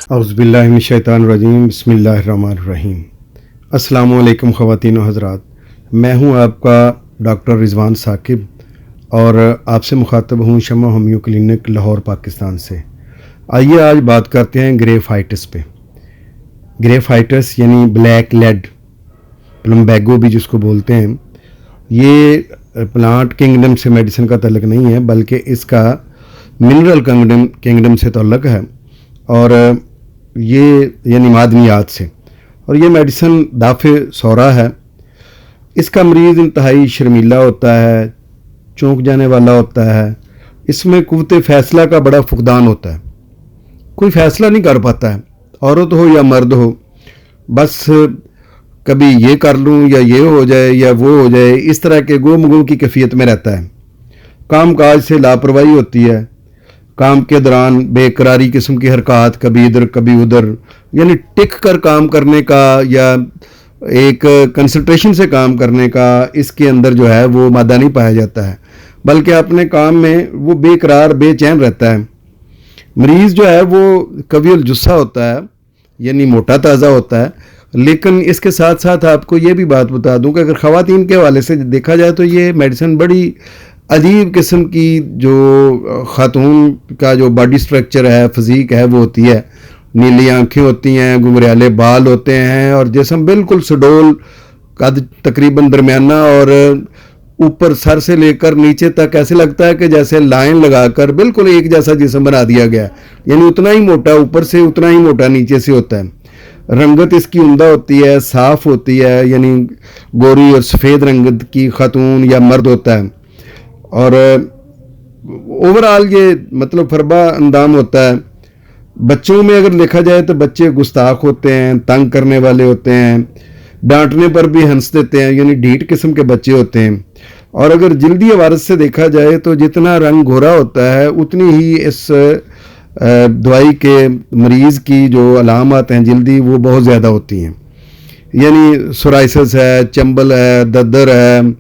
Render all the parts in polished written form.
औज़ुबिल्लाहिमिनश्शैतानिर्रजीम बिस्मिल्लाहिर्रहमानिर्रहीम। अस्सलामुअलैकुम ख़वातीन व हज़रात, मैं हूं आपका डॉक्टर रिज़वान साकिब और आपसे मुखातब हूं शम्मा होम्यो क्लिनिक लाहौर पाकिस्तान से। आइए आज बात करते हैं ग्रेफाइटिस पे। ग्रेफाइटिस यानी ब्लैक लेड, प्लम्बैगो भी जिसको बोलते हैं, ये प्लांट किंगडम से मेडिसिन का तल्लुक़ नहीं है बल्कि इसका मिनरल किंगडम से तल्लुक़ है और ये यानी मादनियात से। और ये मेडिसिन दाफ़े सौरा है। इसका मरीज़ इंतहाई शर्मीला होता है, चौंक जाने वाला होता है, इसमें कुव्वत फ़ैसला का बड़ा फुकदान होता है, कोई फ़ैसला नहीं कर पाता है, औरत हो या मर्द हो, बस कभी ये कर लूँ या ये हो जाए या वो हो जाए, इस तरह के गुम की कैफियत में रहता है। काम काज से लापरवाही होती है, काम के दौरान बेकरारी किस्म की हरकत, कभी इधर कभी उधर, यानी टिक कर काम करने का या एक कंसंट्रेशन से काम करने का इसके अंदर जो है वो मादा नहीं पाया जाता है, बल्कि अपने काम में वो बेकरार बेचैन रहता है। मरीज़ जो है वो कवियल जुस्सा होता है, यानी मोटा ताज़ा होता है। लेकिन इसके साथ साथ आपको ये भी बात बता दूं कि अगर ख़वातीन के हवाले से देखा जाए तो ये मेडिसिन बड़ी अजीब किस्म की जो ख़ातून का जो बॉडी स्ट्रक्चर है, फिज़ीक है, वो होती है। नीली आंखें होती हैं, घुंघराले बाल होते हैं और जिस्म बिल्कुल सुडौल, कद तकरीबन दरमियाना और ऊपर सर से लेकर नीचे तक ऐसे लगता है कि जैसे लाइन लगाकर बिल्कुल एक जैसा जिस्म बना दिया गया, यानी उतना ही मोटा ऊपर से उतना ही मोटा नीचे से होता है। रंगत इसकी उम्दा होती है, साफ़ होती है, यानी गोरी और सफ़ेद रंगत की ख़ातून या मर्द होता है। और ओवरऑल ये मतलब फरबा अंदाम होता है। बच्चों में अगर देखा जाए तो बच्चे गुस्ताख होते हैं, तंग करने वाले होते हैं, डांटने पर भी हंस देते हैं, यानी ढीठ किस्म के बच्चे होते हैं। और अगर जल्दी अवारत से देखा जाए तो जितना रंग गोरा होता है उतनी ही इस दवाई के मरीज़ की जो अलामत हैं जल्दी वो बहुत ज़्यादा होती हैं, यानी सोराइसिस है, चंबल है, दद्दर है,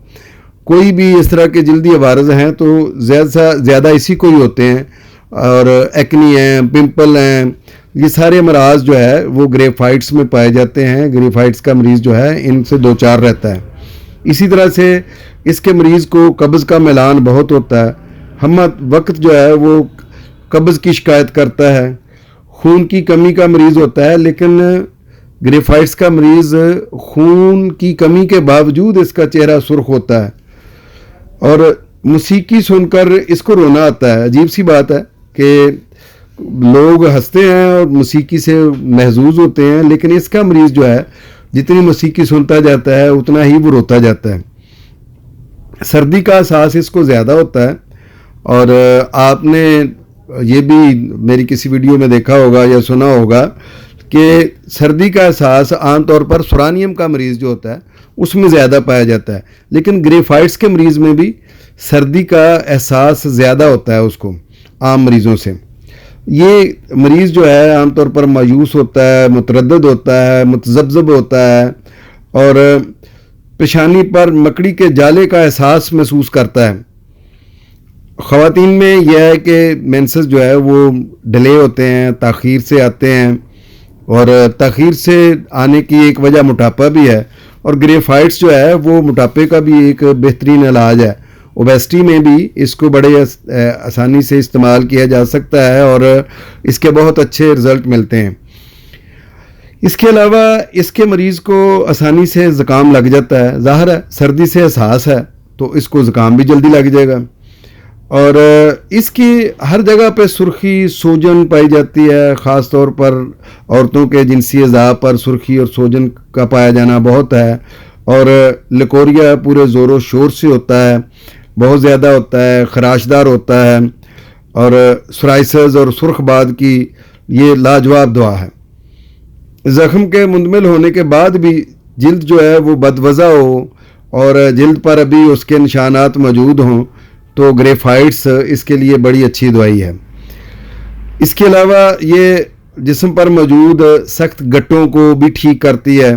कोई भी इस तरह के जल्दी अवारज हैं तो ज़्यादा इसी को ही होते हैं। और एक्नी हैं, पिंपल हैं, ये सारे अमराज जो है वो ग्रेफाइट्स में पाए जाते हैं। ग्रेफाइट्स का मरीज़ जो है इनसे दो चार रहता है। इसी तरह से इसके मरीज़ को कब्ज़ का मिलान बहुत होता है, हम वक्त जो है वो कब्ज़ की शिकायत करता है। खून की कमी का मरीज़ होता है, लेकिन ग्रेफाइट्स का मरीज़ खून की कमी के बावजूद इसका चेहरा सुर्ख होता है और मौसीकी सुनकर इसको रोना आता है। अजीब सी बात है कि लोग हंसते हैं और मौसीकी से महजूज होते हैं, लेकिन इसका मरीज़ जो है जितनी मौसीकी सुनता जाता है उतना ही वो रोता जाता है। सर्दी का एहसास इसको ज़्यादा होता है और आपने ये भी मेरी किसी वीडियो में देखा होगा या सुना होगा कि सर्दी का एहसास आमतौर पर सुरानियम का मरीज़ जो होता है उसमें ज़्यादा पाया जाता है, लेकिन ग्रेफाइट्स के मरीज़ में भी सर्दी का एहसास ज़्यादा होता है उसको आम मरीज़ों से। ये मरीज़ जो है आमतौर पर मायूस होता है, मुतरद्दिद होता है, मुतज़ब्ज़ब होता है और पेशानी पर मकड़ी के जाले का एहसास महसूस करता है। ख़वातीन में यह है कि मेंसेस जो है वो डिले होते हैं, ताख़ीर से आते हैं और ताख़ीर से आने की एक वजह मोटापा भी है और ग्रेफाइट्स जो है वो मोटापे का भी एक बेहतरीन इलाज है। ओबेसिटी में भी इसको बड़े आसानी से इस्तेमाल किया जा सकता है और इसके बहुत अच्छे रिज़ल्ट मिलते हैं। इसके अलावा इसके मरीज़ को आसानी से ज़ुकाम लग जाता है। ज़ाहिर है सर्दी से एहसास है तो इसको ज़ुकाम भी जल्दी लग जाएगा और इसकी हर जगह पे सुर्खी सूजन पाई जाती है। ख़ास तौर पर औरतों के जिनसी अज़ा पर सुर्खी और सूजन का पाया जाना बहुत है और लकोरिया पूरे ज़ोरों शोर से होता है, बहुत ज़्यादा होता है, खराशदार होता है और सोराइसिस और सुर्खबाद की ये लाजवाब दवा है। ज़ख्म के मुंदमिल होने के बाद भी जिल्द जो है वो बदवज़ा हो और जिल्द पर अभी उसके निशानात मौजूद हों तो ग्रेफाइट्स इसके लिए बड़ी अच्छी दवाई है। इसके अलावा ये जिस्म पर मौजूद सख्त गट्टों को भी ठीक करती है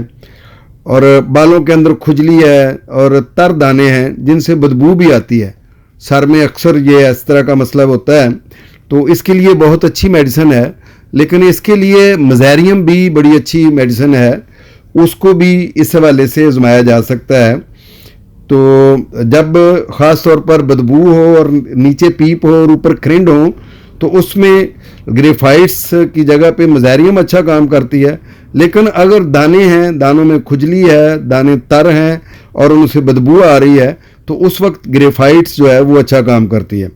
और बालों के अंदर खुजली है और तर दाने हैं जिनसे बदबू भी आती है। सर में अक्सर ये इस तरह का मसला होता है तो इसके लिए बहुत अच्छी मेडिसिन है लेकिन इसके लिए मज़ेरियम भी बड़ी अच्छी मेडिसिन है, उसको भी इस हवाले से आजमाया जा सकता है। तो जब ख़ास तौर पर बदबू हो और नीचे पीप हो और ऊपर खरिंड हो, तो उसमें ग्रेफाइट्स की जगह पे मज़ेरियम अच्छा काम करती है। लेकिन अगर दाने हैं, दानों में खुजली है, दाने तर हैं और उनसे बदबू आ रही है, तो उस वक्त ग्रेफाइट्स जो है वो अच्छा काम करती है।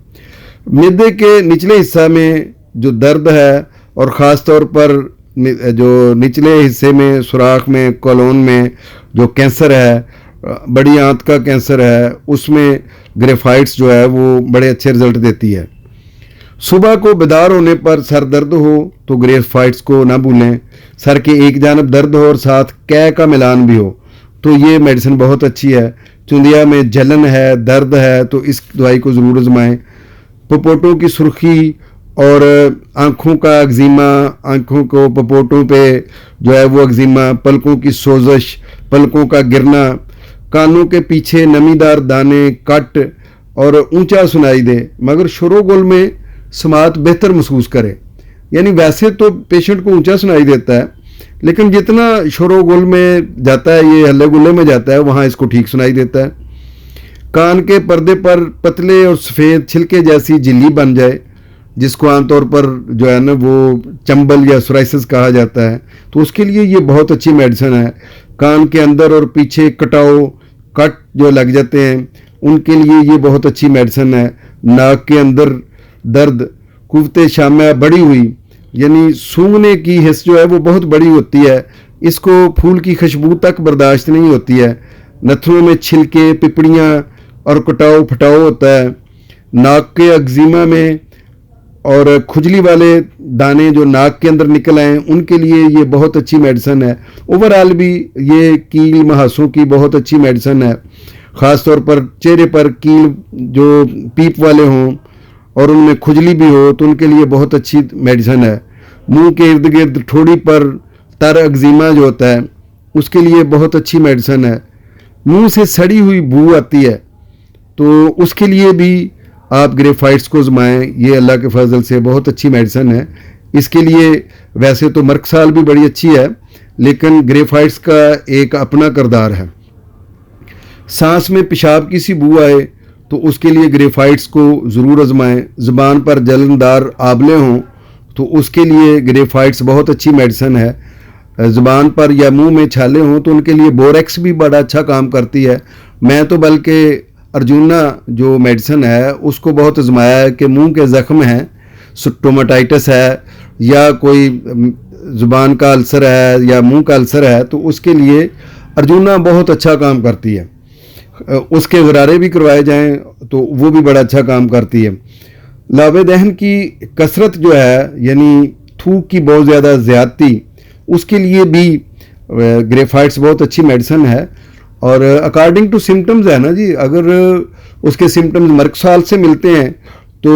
मिद्दे के निचले हिस्सा में जो दर्द है और ख़ास तौर पर जो निचले हिस्से में सुराख में कोलोन में जो कैंसर है, बड़ी आंत का कैंसर है, उसमें ग्रेफाइट्स जो है वो बड़े अच्छे रिजल्ट देती है। सुबह को बेदार होने पर सर दर्द हो तो ग्रेफाइट्स को ना भूलें। सर के एक जानब दर्द हो और साथ कै का मिलान भी हो तो ये मेडिसिन बहुत अच्छी है। चुंदिया में जलन है, दर्द है, तो इस दवाई को ज़रूर आजमाएं। पपोटों की सुर्खी और आँखों का एक्जिमा, आँखों को पपोटों पे जो है वो एक्जिमा, पलकों की सोजश, पलकों का गिरना, कानों के पीछे नमीदार दाने, कट और ऊंचा सुनाई दे मगर शोरोगुल में समात बेहतर महसूस करे। यानी वैसे तो पेशेंट को ऊंचा सुनाई देता है, लेकिन जितना शोरोगुल में जाता है, ये हल्ले गुल्ले में जाता है, वहाँ इसको ठीक सुनाई देता है। कान के पर्दे पर पतले और सफ़ेद छिलके जैसी झिल्ली बन जाए, जिसको आमतौर पर जो है ना वो चंबल या सोराइसिस कहा जाता है, तो उसके लिए ये बहुत अच्छी मेडिसिन है। कान के अंदर और पीछे कटाव, कट जो लग जाते हैं, उनके लिए ये बहुत अच्छी मेडिसिन है। नाक के अंदर दर्द, कुव्वते शामिया बढ़ी हुई, यानी सूंघने की हिस्स जो है वो बहुत बड़ी होती है, इसको फूल की खुशबू तक बर्दाश्त नहीं होती है। नथनों में छिलके, पिपड़ियाँ और कटाव फटाव होता है। नाक के एक्जिमा में और खुजली वाले दाने जो नाक के अंदर निकल आए, उनके लिए ये बहुत अच्छी मेडिसिन है। ओवरऑल भी ये कील महासों की बहुत अच्छी मेडिसिन है। ख़ास तौर पर चेहरे पर कील जो पीप वाले हों और उनमें खुजली भी हो तो उनके लिए बहुत अच्छी मेडिसिन है। मुंह के इर्द गिर्द ठोड़ी पर तर एक्जिमा जो होता है, उसके लिए बहुत अच्छी मेडिसिन है। मुंह से सड़ी हुई बू आती है तो उसके लिए भी आप ग्रेफाइट्स को आजमाएं। ये अल्लाह के फजल से बहुत अच्छी मेडिसिन है। इसके लिए वैसे तो मर्कसाल भी बड़ी अच्छी है, लेकिन ग्रेफाइट्स का एक अपना किरदार है। सांस में पेशाब की सी बू आए तो उसके लिए ग्रेफाइट्स को ज़रूर आजमाएं। ज़ुबान पर जलनदार आबले हों तो उसके लिए ग्रेफाइट्स बहुत अच्छी मेडिसिन है। ज़ुबान पर या मुंह में छाले हों तो उनके लिए बोरेक्स भी बड़ा अच्छा काम करती है। मैं तो बल्कि अर्जुना जो मेडिसिन है उसको बहुत आजमाया है कि मुंह के ज़ख्म हैं, स्टोमाटाइटिस है या कोई ज़ुबान का अल्सर है या मुंह का अल्सर है, तो उसके लिए अर्जुना बहुत अच्छा काम करती है। उसके गरारे भी करवाए जाएं तो वो भी बड़ा अच्छा काम करती है। लावे दहन की कसरत जो है, यानी थूक की बहुत ज़्यादा ज़्यादती, उसके लिए भी ग्रेफाइट्स बहुत अच्छी मेडिसिन है। और अकॉर्डिंग टू सिम्टम्स है ना जी, अगर उसके सिम्टम्स मर्कसाल से मिलते हैं तो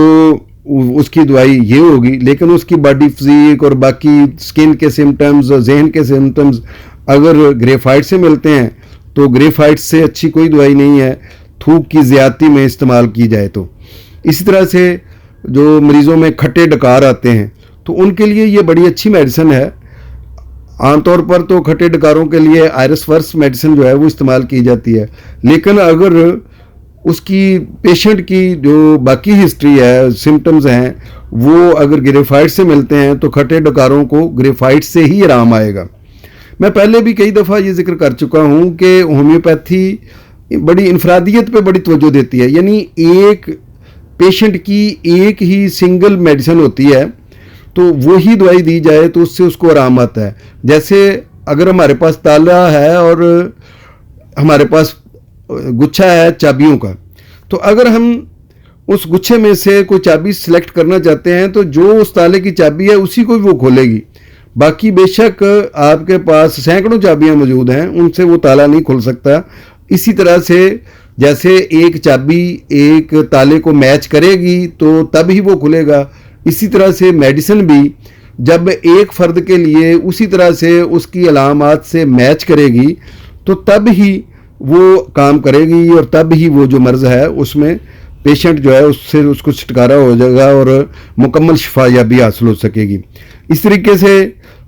उसकी दवाई ये होगी, लेकिन उसकी बॉडी फिजिक और बाकी स्किन के सिम्टम्स और जहन के सिम्टम्स अगर ग्रेफाइट से मिलते हैं तो ग्रेफाइट से अच्छी कोई दवाई नहीं है थूक की ज़्यादती में इस्तेमाल की जाए तो। इसी तरह से जो मरीज़ों में खट्टे डकार आते हैं तो उनके लिए ये बड़ी अच्छी मेडिसिन है। आमतौर पर तो खट्टे डकारों के लिए आयरस वर्स मेडिसिन जो है वो इस्तेमाल की जाती है, लेकिन अगर उसकी पेशेंट की जो बाकी हिस्ट्री है, सिम्टम्स हैं, वो अगर ग्रेफाइट से मिलते हैं तो खट्टे डकारों को ग्रेफाइट से ही आराम आएगा। मैं पहले भी कई दफ़ा ये जिक्र कर चुका हूँ कि होम्योपैथी बड़ी इनफरादियत पे बड़ी तवज्जो देती है, यानी एक पेशेंट की एक ही सिंगल मेडिसिन होती है तो वही दवाई दी जाए तो उससे उसको आराम आता है। जैसे अगर हमारे पास ताला है और हमारे पास गुच्छा है चाबियों का, तो अगर हम उस गुच्छे में से कोई चाबी सिलेक्ट करना चाहते हैं तो जो उस ताले की चाबी है उसी को वो खोलेगी। बाकी बेशक आपके पास सैकड़ों चाबियां मौजूद हैं, उनसे वो ताला नहीं खुल सकता। इसी तरह से जैसे एक चाबी एक ताले को मैच करेगी तो तब ही वो खुलेगा, इसी तरह से मेडिसिन भी जब एक फ़र्द के लिए उसी तरह से उसकी अलामात से मैच करेगी तो तब ही वो काम करेगी और तब ही वो जो मर्ज़ है उसमें पेशेंट जो है उससे उसको छुटकारा हो जाएगा और मुकम्मल शिफायाबी हासिल हो सकेगी। इस तरीके से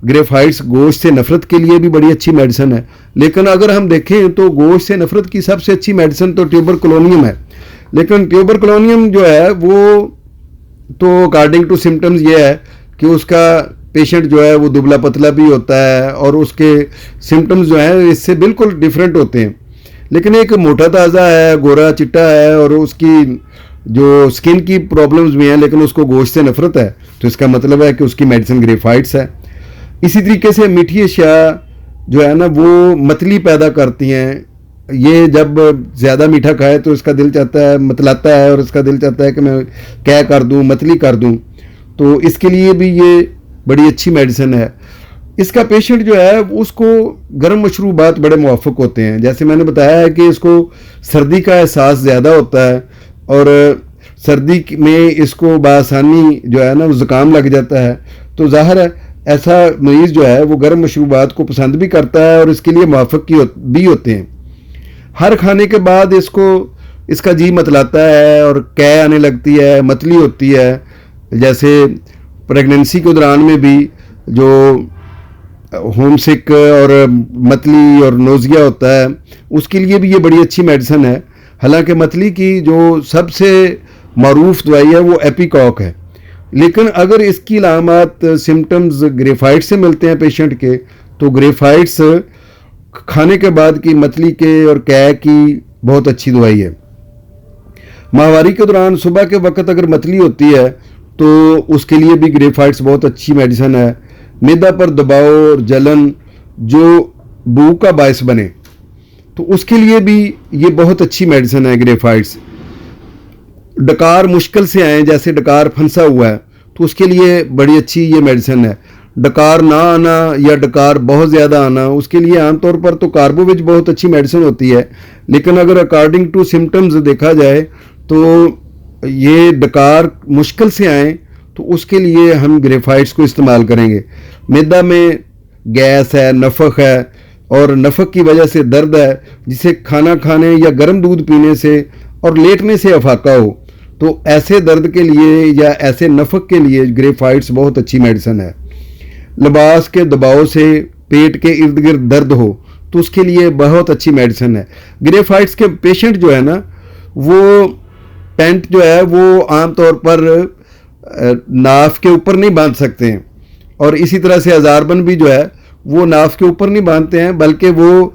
ग्रेफाइट्स गोश्त से नफ़रत के लिए भी बड़ी अच्छी मेडिसिन है। लेकिन अगर हम देखें तो गोश्त से नफ़रत की सबसे अच्छी मेडिसिन तो ट्यूबरकुलोनियम है। लेकिन ट्यूबरकुलोनियम जो है वो तो अकॉर्डिंग टू सिम्टम्स ये है कि उसका पेशेंट जो है वो दुबला पतला भी होता है और उसके सिम्टम्स जो हैं इससे बिल्कुल डिफरेंट होते हैं। लेकिन एक मोटा ताज़ा है, गोरा चिट्टा है और उसकी जो स्किन की प्रॉब्लम्स भी हैं लेकिन उसको गोश्त से नफ़रत है, तो इसका मतलब है कि उसकी मेडिसिन ग्रेफाइट्स है। इसी तरीके से मीठी अशिया जो है ना वो मतली पैदा करती हैं। ये जब ज़्यादा मीठा खाए तो इसका दिल चाहता है, मतलाता है और इसका दिल चाहता है कि मैं क्या कर दूं, मतली कर दूं। तो इसके लिए भी ये बड़ी अच्छी मेडिसिन है। इसका पेशेंट जो है उसको गर्म मशरूबात बड़े मुवाफ़िक होते हैं। जैसे मैंने बताया है कि इसको सर्दी का एहसास ज़्यादा होता है और सर्दी में इसको बआसानी जो है ना वो ज़ुकाम लग जाता है। तो ज़ाहिर है ऐसा मरीज़ जो है वो गर्म मशरूबात को पसंद भी करता है और इसके लिए मुवाफ़िक भी होते हैं। हर खाने के बाद इसका जी मतलाता है और कै आने लगती है, मतली होती है। जैसे प्रेगनेंसी के दौरान में भी जो होम सिक और मतली और नोज़िया होता है उसके लिए भी ये बड़ी अच्छी मेडिसिन है। हालांकि मतली की जो सबसे मारूफ दवाई है वो एपिकॉक है। लेकिन अगर इसकी अलामत सिम्टम्स ग्रेफाइट्स से मिलते हैं पेशेंट के, तो ग्रेफाइट्स खाने के बाद की मतली के और कै की बहुत अच्छी दवाई है। माहवारी के दौरान सुबह के वक्त अगर मतली होती है तो उसके लिए भी ग्रेफाइट्स बहुत अच्छी मेडिसिन है। मैदा पर दबाव और जलन जो बू का बायस बने तो उसके लिए भी ये बहुत अच्छी मेडिसिन है ग्रेफाइट्स। डकार मुश्किल से आए, जैसे डकार फंसा हुआ है, तो उसके लिए बड़ी अच्छी ये मेडिसिन है। डकार ना आना या डकार बहुत ज़्यादा आना, उसके लिए आमतौर पर तो कार्बोविज बहुत अच्छी मेडिसिन होती है। लेकिन अगर अकॉर्डिंग टू सिम्टम्स देखा जाए तो ये डकार मुश्किल से आए तो उसके लिए हम ग्रेफाइट्स को इस्तेमाल करेंगे। मैदा में गैस है, नफ़ख है और नफ़ख की वजह से दर्द है, जिसे खाना खाने या गर्म दूध पीने से और लेटने से अफाका हो, तो ऐसे दर्द के लिए या ऐसे नफ़ख के लिए ग्रेफाइट्स बहुत अच्छी मेडिसिन है। लिबास के दबाव से पेट के इर्द गिर्द दर्द हो तो उसके लिए बहुत अच्छी मेडिसिन है। ग्रेफाइट्स के पेशेंट जो है ना वो पेंट जो है वो आमतौर पर नाफ के ऊपर नहीं बांध सकते हैं और इसी तरह से हज़ारबंद भी जो है वो नाफ के ऊपर नहीं बांधते हैं, बल्कि वो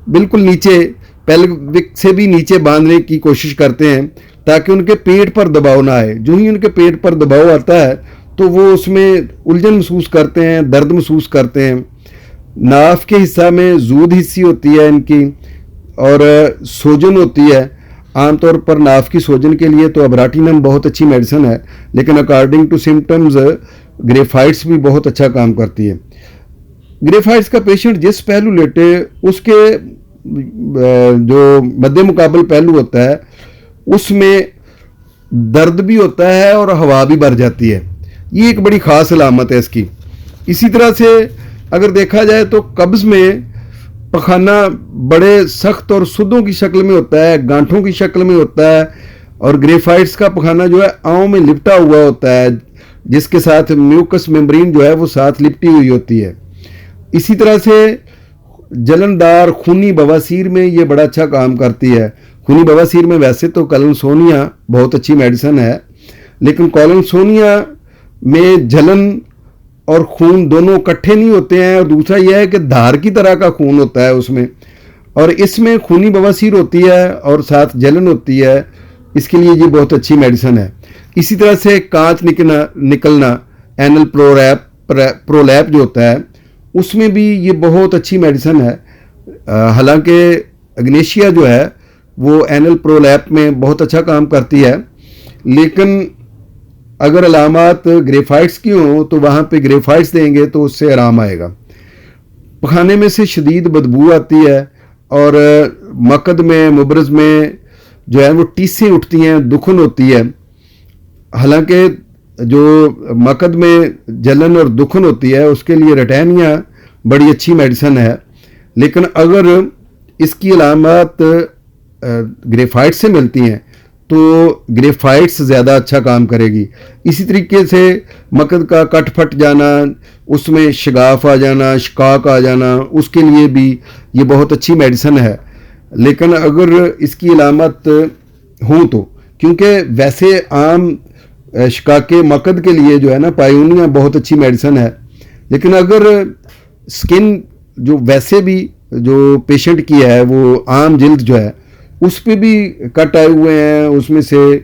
बिल्कुल नीचे पेल्विक से भी नीचे बांधने की कोशिश करते हैं ताकि उनके पेट पर दबाव ना आए। जो ही उनके पेट पर दबाव आता है तो वो उसमें उलझन महसूस करते हैं, दर्द महसूस करते हैं। नाफ के हिस्सा में जूद हिस्सी होती है इनकी और सोजन होती है। आमतौर पर नाफ की सोजन के लिए तो अबराटिनम बहुत अच्छी मेडिसिन है, लेकिन अकॉर्डिंग टू सिम्टम्स ग्रेफाइट्स भी बहुत अच्छा काम करती है। ग्रेफाइट्स का पेशेंट जिस पहलू लेटे उसके जो मध्य मुकाबल पहलू होता है उसमें दर्द भी होता है और हवा भी भर जाती है। ये एक बड़ी ख़ास अलामत है इसकी। इसी तरह से अगर देखा जाए तो कब्ज़ में पखाना बड़े सख्त और सुद्धों की शक्ल में होता है, गांठों की शक्ल में होता है और ग्रेफाइट्स का पखाना जो है आंव में लिपटा हुआ होता है, जिसके साथ म्यूकस मेम्ब्रेन जो है वो साथ लिपटी हुई होती है। इसी तरह से जलनदार खूनी बवासीर में ये बड़ा अच्छा काम करती है। खूनी बवासीर में वैसे तो कॉलनसोनिया बहुत अच्छी मेडिसिन है, लेकिन कॉलनसोनिया में जलन और खून दोनों इकट्ठे नहीं होते हैं और दूसरा यह है कि धार की तरह का खून होता है उसमें, और इसमें खूनी बवासीर होती है और साथ जलन होती है। इसके लिए ये बहुत अच्छी मेडिसिन है। इसी तरह से कांच निकलना एनल प्रोलैप जो होता है उसमें भी ये बहुत अच्छी मेडिसिन है। हालांकि अग्नेशिया जो है वो एनल प्रोलैप में बहुत अच्छा काम करती है, लेकिन अगर अलामत ग्रेफाइट्स की हो तो वहाँ पे ग्रेफाइट्स देंगे तो उससे आराम आएगा। पखाने में से शदीद बदबू आती है और मकद में मुबरज़ में जो है वो टीसें उठती हैं, दुखन होती है। हालांकि जो मकद में जलन और दुखन होती है उसके लिए रेटैनिया बड़ी अच्छी मेडिसिन है, लेकिन अगर इसकी अलामत ग्रेफाइट से मिलती हैं तो ग्रेफाइट्स ज़्यादा अच्छा काम करेगी। इसी तरीके से मकद का कट फट जाना, उसमें शगाफ आ जाना, शिकाक आ जाना, उसके लिए भी ये बहुत अच्छी मेडिसिन है। लेकिन अगर इसकी अलामत हों तो, क्योंकि वैसे आम शिकाके मकद के लिए जो है ना पायोनिया बहुत अच्छी मेडिसिन है, लेकिन अगर स्किन जो वैसे भी जो पेशेंट की है वो आम जिल्द जो है उस पर भी कट आए हुए हैं, उसमें से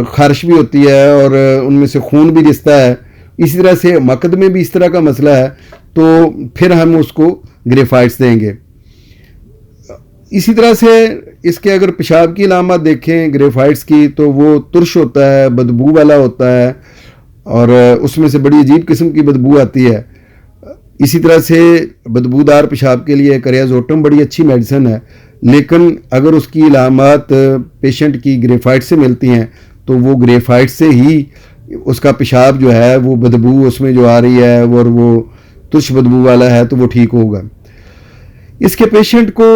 खारिश भी होती है और उनमें से खून भी रिसता है, इसी तरह से मकद में भी इस तरह का मसला है, तो फिर हम उसको ग्रेफाइट्स देंगे। इसी तरह से इसके अगर पेशाब की अलामत देखें ग्रेफाइट्स की, तो वो तुर्श होता है, बदबू वाला होता है और उसमें से बड़ी अजीब किस्म की बदबू आती है। इसी तरह से बदबूदार पेशाब के लिए करियाजोटम बड़ी अच्छी मेडिसिन है, लेकिन अगर उसकी अलामत पेशेंट की ग्रेफाइट से मिलती हैं तो वो ग्रेफाइट से ही उसका पेशाब जो है वो बदबू उसमें जो आ रही है और वो तुर्श बदबू वाला है तो वो ठीक होगा। इसके पेशेंट को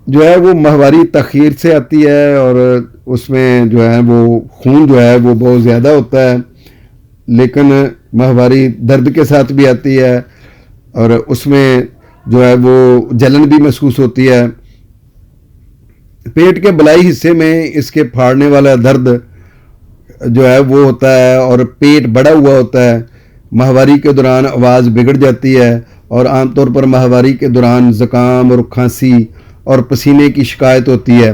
जो है वो माहवारी तखीर से आती है और उसमें जो है वो खून जो है वो बहुत ज़्यादा होता है, लेकिन माहवारी दर्द के साथ भी आती है और उसमें जो है वो जलन भी महसूस होती है। पेट के बलाई हिस्से में इसके फाड़ने वाला दर्द जो है वो होता है और पेट बड़ा हुआ होता है। माहवारी के दौरान आवाज़ बिगड़ जाती है और आमतौर पर माहवारी के दौरान ज़ुकाम और खांसी और पसीने की शिकायत होती है।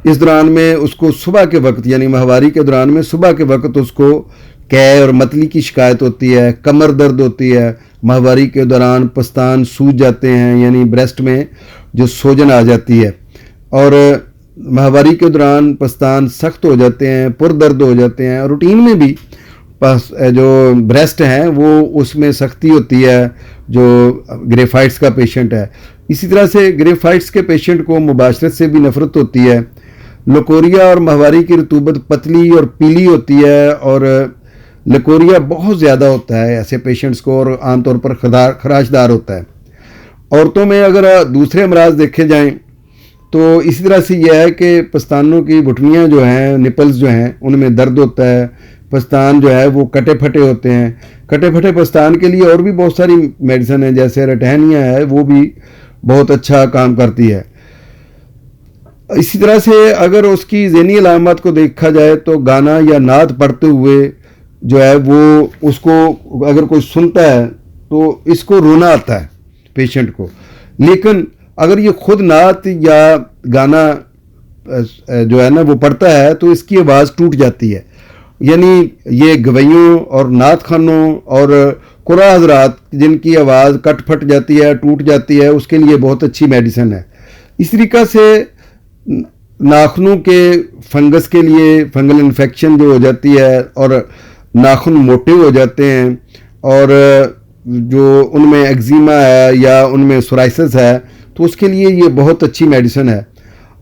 इस दौरान में उसको सुबह के वक्त यानी माहवारी के दौरान में सुबह के वक्त उसको कै और मतली की शिकायत होती है, कमर दर्द होती है, माहवारी के दौरान पस्तान सूज जाते हैं यानी ब्रेस्ट में जो सोजन आ जाती है और माहवारी के दौरान पस्तान सख्त हो जाते हैं, पुरदर्द हो जाते हैं। रूटीन में भी जो ब्रेस्ट हैं वो उसमें सख्ती होती है जो ग्रेफाइट्स का पेशेंट है। इसी तरह से ग्रेफाइट्स के पेशेंट को मुबाशरत से भी नफरत होती है। लकोरिया और माहवारी की रतूबत पतली और पीली होती है और लकोरिया बहुत ज़्यादा होता है ऐसे पेशेंट्स को और आमतौर पर खराशदार होता है। औरतों में अगर दूसरे अमराज देखे जाएं तो इसी तरह से यह है कि पस्तानों की घुटनियाँ जो हैं, निपल्स जो हैं, उनमें दर्द होता है, पस्तान जो है वो कटे फटे होते हैं। कटे फटे पस्तान के लिए और भी बहुत सारी मेडिसिन है, जैसे रेटैनिया है, वो भी बहुत अच्छा काम करती है। इसी तरह से अगर उसकी ज़हनी अलामत को देखा जाए तो गाना या नात पढ़ते हुए जो है वो उसको अगर कोई सुनता है तो इसको रोना आता है पेशेंट को, लेकिन अगर ये खुद नात या गाना जो है ना वो पढ़ता है तो इसकी आवाज़ टूट जाती है। यानी ये गवैयों और नात खानों और कुरा हजरात जिनकी आवाज़ कट फट जाती है, टूट जाती है, उसके लिए बहुत अच्छी मेडिसिन है। इस तरीक़ा से नाखूनों के फंगस के लिए फंगल इन्फेक्शन जो हो जाती है और नाखून मोटे हो जाते हैं और जो उनमें एक्जिमा है या उनमें सोराइसिस है तो उसके लिए ये बहुत अच्छी मेडिसिन है।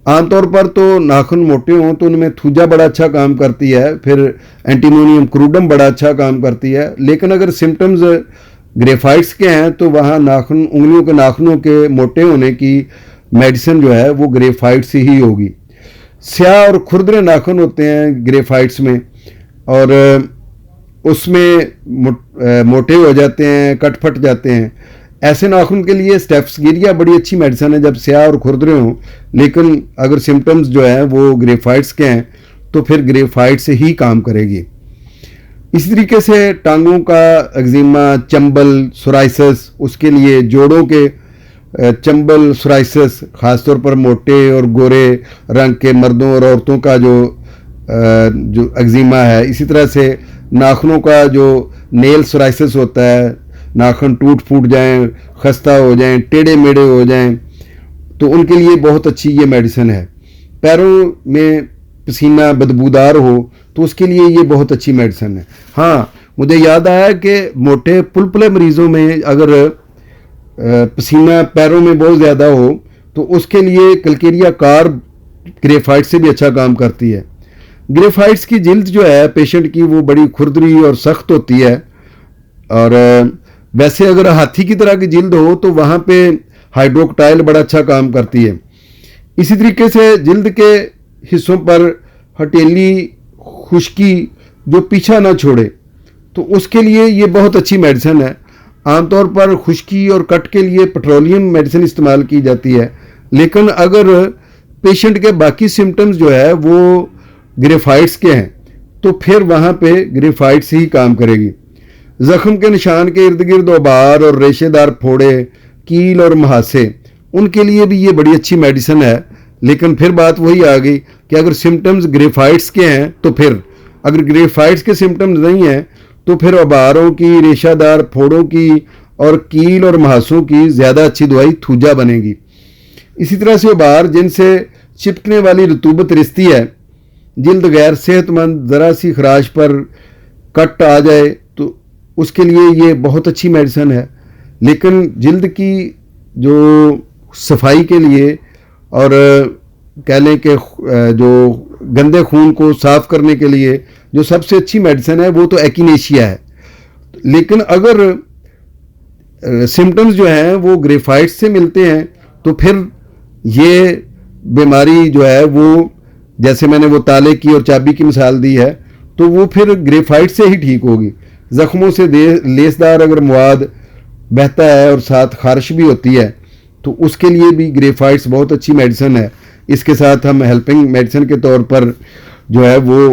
आमतौर पर तो नाखून मोटे हों तो उनमें थूजा बड़ा अच्छा काम करती है, फिर एंटीमोनियम क्रूडम बड़ा अच्छा काम करती है, लेकिन अगर सिम्टम्स ग्रेफाइट्स के हैं तो वहाँ नाखून उंगलियों के नाखूनों के मोटे होने की मेडिसिन जो है वो ग्रेफाइट्स ही होगी। स्याह और खुरदरे नाखून होते हैं ग्रेफाइट्स में और उसमें मोटे हो जाते हैं, कट फट जाते हैं। ऐसे नाखून के लिए स्टेप्सगिरिया बड़ी अच्छी मेडिसिन है जब स्याह और खुरदरे हों, लेकिन अगर सिम्टम्स जो हैं वो ग्रेफाइट्स के हैं तो फिर ग्रेफाइट से ही काम करेगी। इसी तरीके से टांगों का एक्जिमा, चंबल, सोराइसिस, उसके लिए जोड़ों के चंबल, सोराइसिस, ख़ासतौर पर मोटे और गोरे रंग के मर्दों और औरतों का जो एक्जिमा है। इसी तरह से नाखूनों का जो नेल सोराइसिस होता है, नाखून टूट फूट जाएं, खस्ता हो जाएं, टेढ़े मेढ़े हो जाएं, तो उनके लिए बहुत अच्छी ये मेडिसिन है। पैरों में पसीना बदबूदार हो तो उसके लिए ये बहुत अच्छी मेडिसिन है। हाँ, मुझे याद आया कि मोटे पुलपले मरीज़ों में अगर पसीना पैरों में बहुत ज़्यादा हो तो उसके लिए कलकेरिया कार्ब ग्रेफाइट से भी अच्छा काम करती है। ग्रेफाइट्स की जिल्द जो है पेशेंट की वो बड़ी खुरदरी और सख्त होती है और वैसे अगर हाथी की तरह की जिल्द हो तो वहाँ पे हाइड्रोक्टाइल बड़ा अच्छा काम करती है। इसी तरीके से जिल्द के हिस्सों पर हथेली खुश्की जो पीछा ना छोड़े, तो उसके लिए ये बहुत अच्छी मेडिसिन है। आमतौर पर खुश्की और कट के लिए पेट्रोलियम मेडिसिन इस्तेमाल की जाती है, लेकिन अगर पेशेंट के बाकी सिम्टम्स जो है वो ग्रेफाइट्स के हैं तो फिर वहाँ पे ग्रेफाइट्स ही काम करेगी। ज़ख्म के निशान के इर्द गिर्द उबार और रेशेदार फोड़े, कील और मुहासे, उनके लिए भी ये बड़ी अच्छी मेडिसिन है। लेकिन फिर बात वही आ गई कि अगर सिम्टम्स ग्रेफाइट्स के हैं तो फिर, अगर ग्रेफाइट्स के सिम्टम्स नहीं हैं तो फिर उबारों की, रेशादार फोड़ों की और कील और मुहासों की ज़्यादा अच्छी दवाई थूजा बनेगी। इसी तरह से उबार जिनसे चिपकने वाली रतूबत रिश्ती है, जिल्द गैर सेहतमंद ज़रा सी खराश पर कट आ जाए तो उसके लिए ये बहुत अच्छी मेडिसिन है। लेकिन जिल्द की जो सफाई के लिए और कह लें कि जो गंदे खून को साफ़ करने के लिए जो सबसे अच्छी मेडिसिन है वो तो एक्टिनेशिया है। लेकिन अगर सिम्टम्स जो हैं वो ग्रेफाइट्स से मिलते हैं तो फिर ये बीमारी जो है वो, जैसे मैंने वो ताले की और चाबी की मिसाल दी है, तो वो फिर ग्रेफाइट से ही ठीक होगी। ज़ख्मों से लेसदार अगर मवाद बहता है और साथ खारिश भी होती है तो उसके लिए भी ग्रेफाइट्स बहुत अच्छी मेडिसिन है। इसके साथ हम हेल्पिंग मेडिसिन के तौर पर जो है वो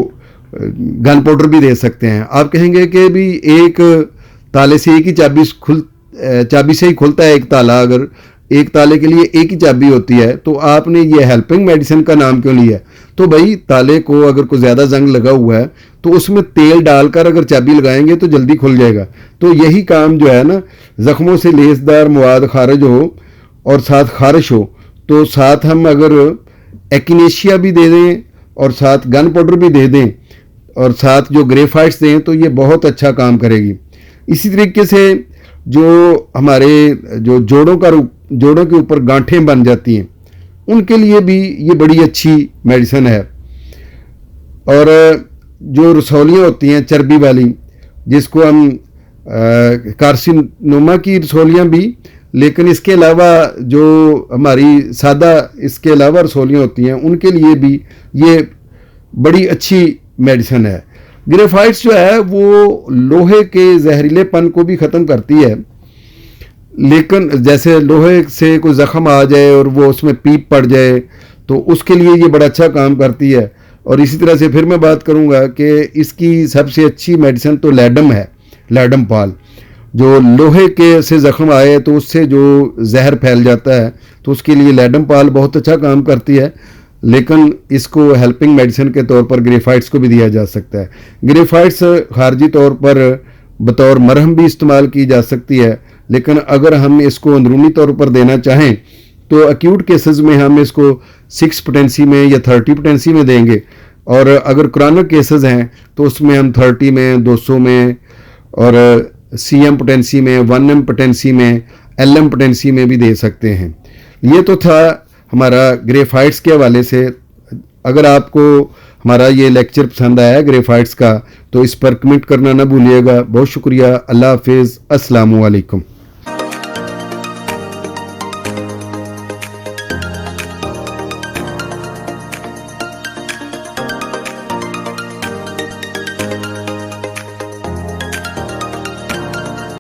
गन पाउडर भी दे सकते हैं। आप कहेंगे कि भी एक ताले से एक ही चाबी से ही खुलता है एक ताला, अगर एक ताले के लिए एक ही चाबी होती है तो आपने ये हेल्पिंग मेडिसिन का नाम क्यों लिया? तो भाई ताले को अगर कोई ज़्यादा जंग लगा हुआ है तो उसमें तेल डालकर अगर चाबी लगाएंगे तो जल्दी खुल जाएगा। तो यही काम जो है ना, ज़ख्मों से लेसदार मवाद खारिज हो और साथ खारिश हो तो साथ हम अगर एक्टिनेशिया भी दे दें और साथ गन पाउडर भी दे दें और साथ जो ग्रेफाइट्स दें तो ये बहुत अच्छा काम करेगी। इसी तरीके से जो हमारे जो जोड़ों के ऊपर गांठें बन जाती हैं उनके लिए भी ये बड़ी अच्छी मेडिसिन है। और जो रसौलियाँ होती हैं चर्बी वाली, जिसको हम कार्सिनोमा की रसौलियाँ भी, लेकिन इसके अलावा जो हमारी सादा इसके अलावा रसौलियाँ होती हैं उनके लिए भी ये बड़ी अच्छी मेडिसिन है। ग्रेफाइट्स जो है वो लोहे के जहरीलेपन को भी ख़त्म करती है। लेकिन जैसे लोहे से कोई ज़ख़म आ जाए और वो उसमें पीप पड़ जाए तो उसके लिए ये बड़ा अच्छा काम करती है। और इसी तरह से फिर मैं बात करूँगा कि इसकी सबसे अच्छी मेडिसिन तो लैडम है, लैडम पाल। जो लोहे के से ज़ख़म आए तो उससे जो जहर फैल जाता है तो उसके लिए लैडम पाल बहुत अच्छा काम करती है। लेकिन इसको हेल्पिंग मेडिसिन के तौर पर ग्रेफाइट्स को भी दिया जा सकता है। ग्रेफाइट्स खारजी तौर पर बतौर मरहम भी इस्तेमाल की जा सकती है, लेकिन अगर हम इसको अंदरूनी तौर पर देना चाहें तो एक्यूट केसेस में हम इसको 6 पोटेंसी में या 30 पोटेंसी में देंगे, और अगर क्रॉनिक केसेस हैं तो उसमें हम 30 में, 200 में और CM पोटेंसी में, 1M पोटेंसी में, LM पोटेंसी में भी दे सकते हैं। ये तो था हमारा ग्रेफाइट्स के हवाले से। अगर आपको हमारा ये लेक्चर पसंद आया ग्रेफाइट्स का तो इस पर कमेंट करना ना भूलिएगा। बहुत शुक्रिया। अल्लाह हाफिज़। अस्सलामु अलैकुम।